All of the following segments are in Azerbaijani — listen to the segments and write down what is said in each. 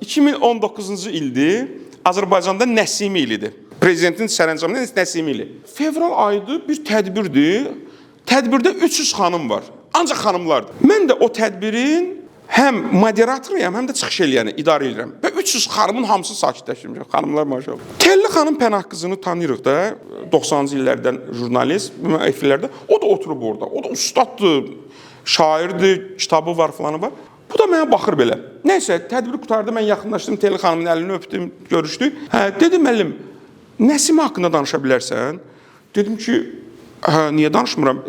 2019-cu ildir. Azərbaycanda Nəsimi ilidir. Prezidentin sərəncamında Nəsimi ili. Fevral ayıdır, bir tədbirdir. Tədbirdə 300 xanım var. Ancaq xanımlardır. Mən də o tədbirin həm moderatoruyam, həm də çıxış eləyəni idarə edirəm. Və 300 xanımın hamısı sakitləşdirmişəm. Xanımlar maşallah. Telli xanım Pənah qızını tanıyırıq da. 90-cı illərdən jurnalist, efirlərdə. O da oturub orada. O da ustaddır, şairdir, kitabı var falanı var. Bu da mənə baxır belə. Nəysə, tədbir qutardı, mən yaxınlaşdım, Telli xanımın əlini öpdüm, görüşdük. Dedi müəllim, Nəsimi haqqında danışa bilərsən? Dedim ki, niyə danışmıram?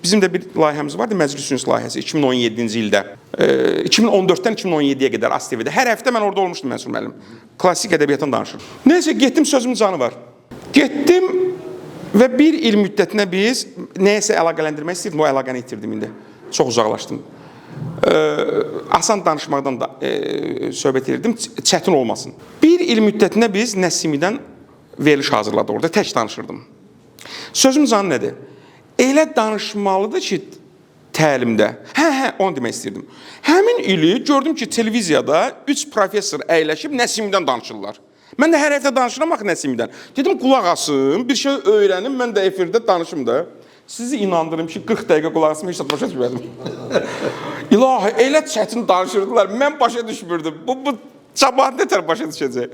Bizim də bir layihəmiz vardı, Məclis Ünsü layihəsi 2017-ci ildə. 2014-dən 2017-yə qədər ASTV-də. Hər həftə mən orada olmuşdum Mənsur müəllim. Klassik ədəbiyyatdan danışırdım. Nəysə, getdim, sözümün canı var. Getdim və bir il müddətinə biz nəyəsə əlaqələndirmək istəyirdim, o əlaqəni itirdim indi. Çox uzaqlaşdım. Asan danışmaqdan da söhbət edirdim, çətin olmasın. Bir il müddətinə biz Nəsimidən veriliş hazırladı orada, tək danışırdım. Sözüm canı nədir? Elə danışmalıdır ki, təlimdə. Onu demək istəyirdim. Həmin ili gördüm ki, televiziyada 3 professor əyləşib Nəsimidən danışırlar. Mən də hər həftə danışıram axı Nəsimidən. Dedim, qulaq asım, bir şey öyrənim, mən də efirdə danışım da. Sizi inandırım ki, 40 dəqiqə qulaq asım, heç də başa düşmədim. İlahi, elə çətin danışırdılar, mən başa düşmürdüm. Bu cəmaət nətər başa düşəcək?